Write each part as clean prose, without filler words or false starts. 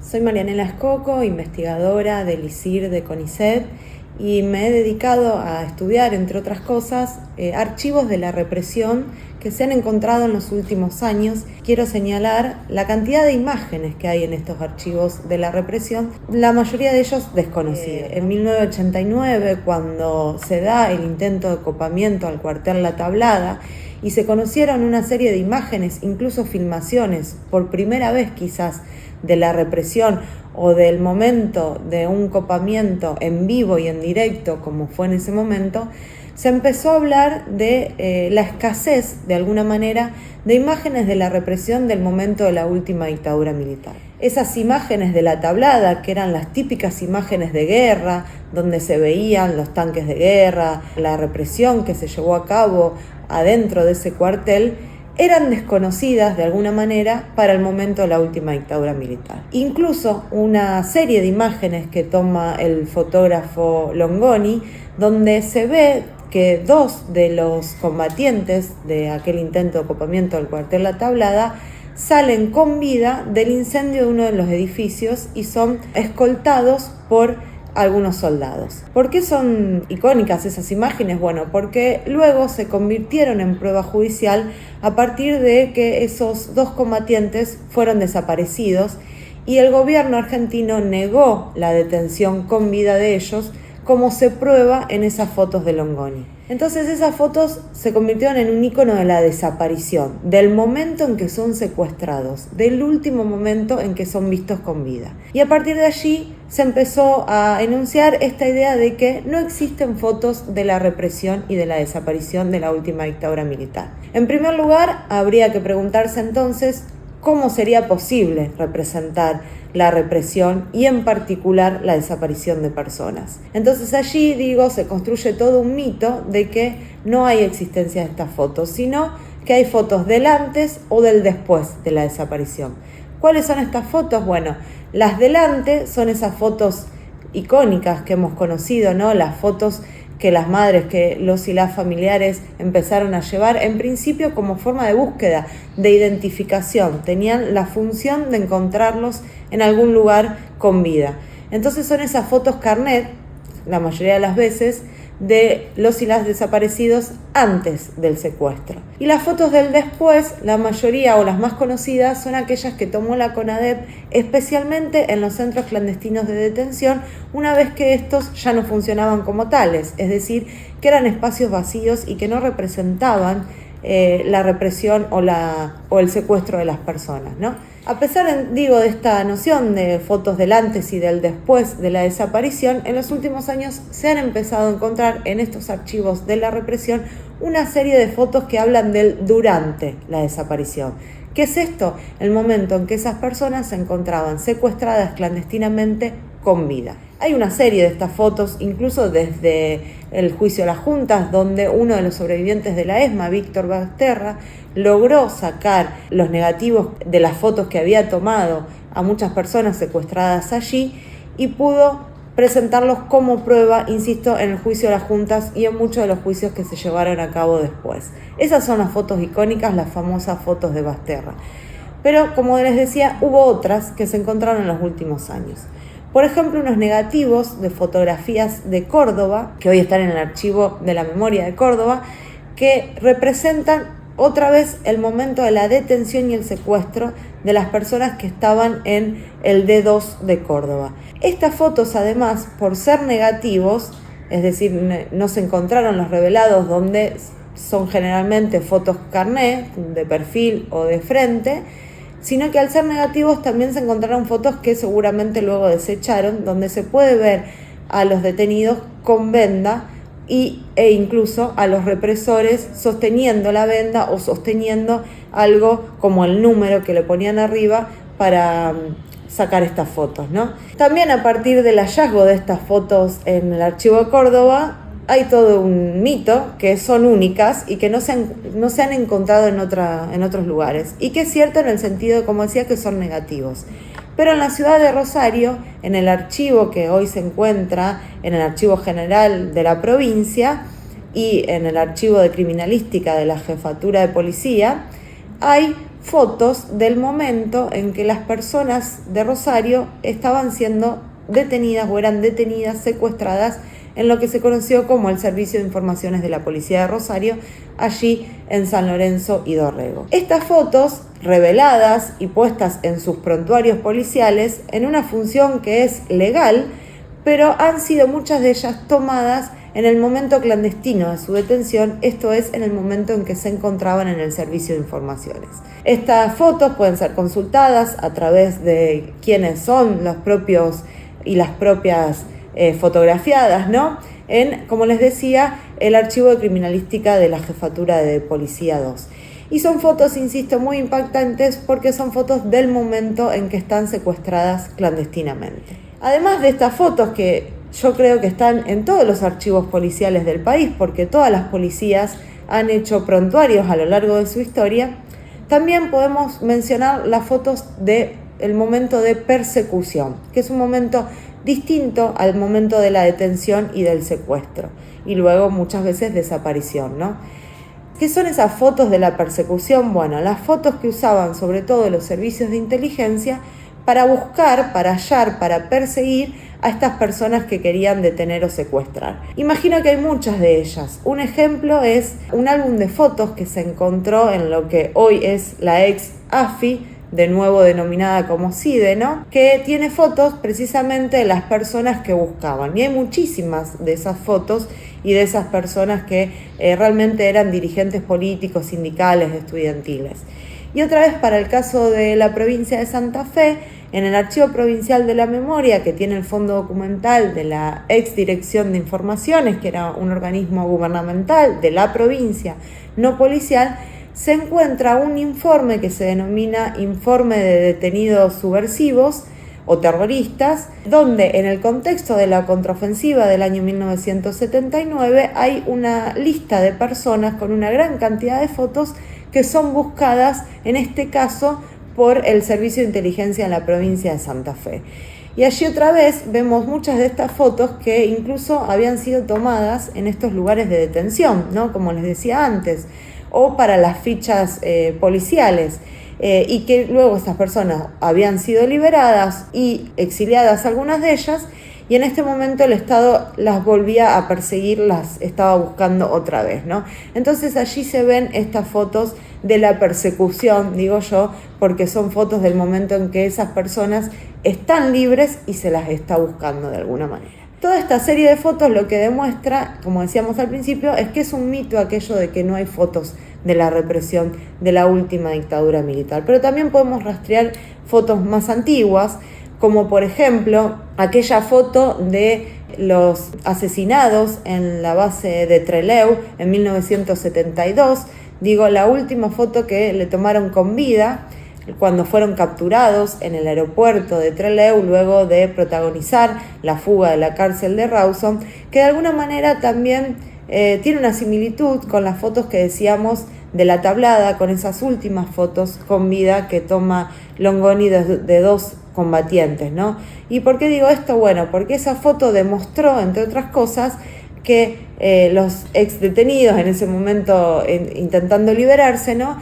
Soy Marianela Escoco, investigadora del ISIR de CONICET, y me he dedicado a estudiar, entre otras cosas, archivos de la represión que se han encontrado en los últimos años. Quiero señalar la cantidad de imágenes que hay en estos archivos de la represión, la mayoría de ellos desconocidos. En 1989, cuando se da el intento de copamiento al cuartel La Tablada, y se conocieron una serie de imágenes, incluso filmaciones, por primera vez quizás, de la represión o del momento de un copamiento en vivo y en directo, como fue en ese momento, se empezó a hablar de la escasez, de alguna manera, de imágenes de la represión del momento de la última dictadura militar. Esas imágenes de La Tablada, que eran las típicas imágenes de guerra, donde se veían los tanques de guerra, la represión que se llevó a cabo adentro de ese cuartel, eran desconocidas de alguna manera para el momento de la última dictadura militar. Incluso una serie de imágenes que toma el fotógrafo Longoni, donde se ve que dos de los combatientes de aquel intento de copamiento del cuartel La Tablada salen con vida del incendio de uno de los edificios y son escoltados por algunos soldados. ¿Por qué son icónicas esas imágenes? Bueno, porque luego se convirtieron en prueba judicial a partir de que esos dos combatientes fueron desaparecidos y el gobierno argentino negó la detención con vida de ellos, como se prueba en esas fotos de Longoni. Entonces esas fotos se convirtieron en un ícono de la desaparición, del momento en que son secuestrados, del último momento en que son vistos con vida. Y a partir de allí se empezó a enunciar esta idea de que no existen fotos de la represión y de la desaparición de la última dictadura militar. En primer lugar, habría que preguntarse entonces cómo sería posible representar la represión y en particular la desaparición de personas. Entonces allí, se construye todo un mito de que no hay existencia de estas fotos, sino que hay fotos del antes o del después de la desaparición. ¿Cuáles son estas fotos? Bueno, las del antes son esas fotos icónicas que hemos conocido, ¿no? Las fotos que las madres, que los y las familiares empezaron a llevar, en principio como forma de búsqueda, de identificación. Tenían la función de encontrarlos en algún lugar con vida. Entonces son esas fotos carnet, la mayoría de las veces, de los y las desaparecidos antes del secuestro. Y las fotos del después, la mayoría o las más conocidas, son aquellas que tomó la CONADEP, especialmente en los centros clandestinos de detención, una vez que estos ya no funcionaban como tales, es decir, que eran espacios vacíos y que no representaban la represión o el secuestro de las personas, ¿no? A pesar, de esta noción de fotos del antes y del después de la desaparición, en los últimos años se han empezado a encontrar en estos archivos de la represión una serie de fotos que hablan del durante la desaparición. ¿Qué es esto? El momento en que esas personas se encontraban secuestradas clandestinamente con vida. Hay una serie de estas fotos, incluso desde el juicio a las juntas, donde uno de los sobrevivientes de la ESMA, Víctor Basterra, logró sacar los negativos de las fotos que había tomado a muchas personas secuestradas allí y pudo presentarlos como prueba, insisto, en el juicio a las juntas y en muchos de los juicios que se llevaron a cabo después. Esas son las fotos icónicas, las famosas fotos de Basterra. Pero, como les decía, hubo otras que se encontraron en los últimos años. Por ejemplo, unos negativos de fotografías de Córdoba, que hoy están en el archivo de la memoria de Córdoba, que representan otra vez el momento de la detención y el secuestro de las personas que estaban en el D2 de Córdoba. Estas fotos, además, por ser negativos, es decir, no se encontraron los revelados, donde son generalmente fotos carnet, de perfil o de frente, sino que al ser negativos también se encontraron fotos que seguramente luego desecharon, donde se puede ver a los detenidos con venda e incluso a los represores sosteniendo la venda o sosteniendo algo como el número que le ponían arriba para sacar estas fotos, ¿no? También a partir del hallazgo de estas fotos en el archivo de Córdoba, hay todo un mito que son únicas y que no se han encontrado en otros lugares. Y que es cierto en el sentido, como decía, que son negativos. Pero en la ciudad de Rosario, en el archivo que hoy se encuentra, en el archivo general de la provincia y en el archivo de criminalística de la jefatura de policía, hay fotos del momento en que las personas de Rosario estaban siendo detenidas o eran detenidas, secuestradas en lo que se conoció como el Servicio de Informaciones de la Policía de Rosario, allí en San Lorenzo y Dorrego. Estas fotos, reveladas y puestas en sus prontuarios policiales, en una función que es legal, pero han sido muchas de ellas tomadas en el momento clandestino de su detención, esto es, en el momento en que se encontraban en el Servicio de Informaciones. Estas fotos pueden ser consultadas a través de quienes son los propios y las propias fotografiadas, ¿no? En, como les decía, el archivo de criminalística de la Jefatura de Policía 2. Y son fotos, insisto, muy impactantes porque son fotos del momento en que están secuestradas clandestinamente. Además de estas fotos que yo creo que están en todos los archivos policiales del país, porque todas las policías han hecho prontuarios a lo largo de su historia, también podemos mencionar las fotos del momento de persecución, que es un momento distinto al momento de la detención y del secuestro, y luego muchas veces desaparición, ¿no? ¿Qué son esas fotos de la persecución? Bueno, las fotos que usaban sobre todo los servicios de inteligencia para buscar, para hallar, para perseguir a estas personas que querían detener o secuestrar. Imagino que hay muchas de ellas. Un ejemplo es un álbum de fotos que se encontró en lo que hoy es la ex AFI, de nuevo denominada como CIDE, ¿no? Que tiene fotos precisamente de las personas que buscaban. Y hay muchísimas de esas fotos y de esas personas que realmente eran dirigentes políticos, sindicales, estudiantiles. Y otra vez para el caso de la provincia de Santa Fe, en el Archivo Provincial de la Memoria, que tiene el fondo documental de la ex Dirección de Informaciones, que era un organismo gubernamental de la provincia, no policial, se encuentra un informe que se denomina Informe de Detenidos Subversivos o Terroristas, donde en el contexto de la contraofensiva del año 1979 hay una lista de personas con una gran cantidad de fotos que son buscadas, en este caso, por el Servicio de Inteligencia en la provincia de Santa Fe. Y allí otra vez vemos muchas de estas fotos que incluso habían sido tomadas en estos lugares de detención, ¿no? Como les decía antes, o para las fichas policiales, y que luego estas personas habían sido liberadas y exiliadas algunas de ellas, y en este momento el Estado las volvía a perseguir, las estaba buscando otra vez, ¿no? Entonces allí se ven estas fotos de la persecución, digo yo, porque son fotos del momento en que esas personas están libres y se las está buscando de alguna manera. Toda esta serie de fotos lo que demuestra, como decíamos al principio, es que es un mito aquello de que no hay fotos de la represión de la última dictadura militar. Pero también podemos rastrear fotos más antiguas, como por ejemplo aquella foto de los asesinados en la base de Trelew en 1972, digo, la última foto que le tomaron con vida, cuando fueron capturados en el aeropuerto de Trelew luego de protagonizar la fuga de la cárcel de Rawson, que de alguna manera también tiene una similitud con las fotos que decíamos de la tablada, con esas últimas fotos con vida que toma Longoni de dos combatientes, ¿no? ¿Y por qué digo esto? Bueno, porque esa foto demostró, entre otras cosas, que los ex detenidos en ese momento intentando liberarse, ¿no?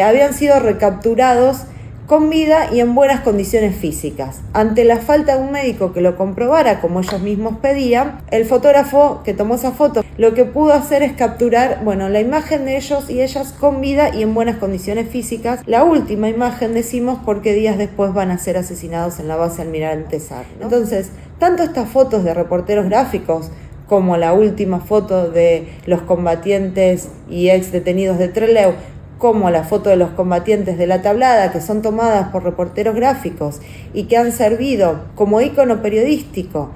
Habían sido recapturados con vida y en buenas condiciones físicas. Ante la falta de un médico que lo comprobara como ellos mismos pedían, el fotógrafo que tomó esa foto lo que pudo hacer es capturar, bueno, la imagen de ellos y ellas con vida y en buenas condiciones físicas. La última imagen decimos porque días después van a ser asesinados en la base Almirante Sar, ¿no? Entonces, tanto estas fotos de reporteros gráficos como la última foto de los combatientes y ex detenidos de Trelew, como la foto de los combatientes de la tablada, que son tomadas por reporteros gráficos y que han servido como ícono periodístico,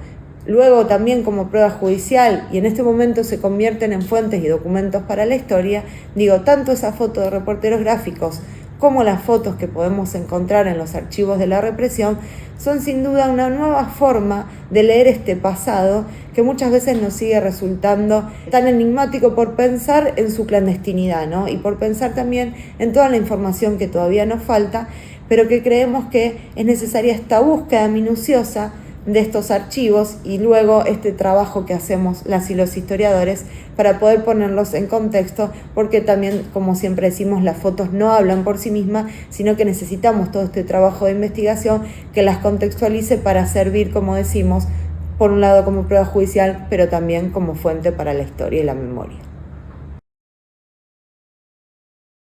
luego también como prueba judicial, y en este momento se convierten en fuentes y documentos para la historia, digo, tanto esa foto de reporteros gráficos como las fotos que podemos encontrar en los archivos de la represión, son sin duda una nueva forma de leer este pasado que muchas veces nos sigue resultando tan enigmático por pensar en su clandestinidad, ¿no? Y por pensar también en toda la información que todavía nos falta, pero que creemos que es necesaria esta búsqueda minuciosa de estos archivos y luego este trabajo que hacemos las y los historiadores para poder ponerlos en contexto, porque también, como siempre decimos, las fotos no hablan por sí mismas, sino que necesitamos todo este trabajo de investigación que las contextualice para servir, como decimos, por un lado como prueba judicial, pero también como fuente para la historia y la memoria.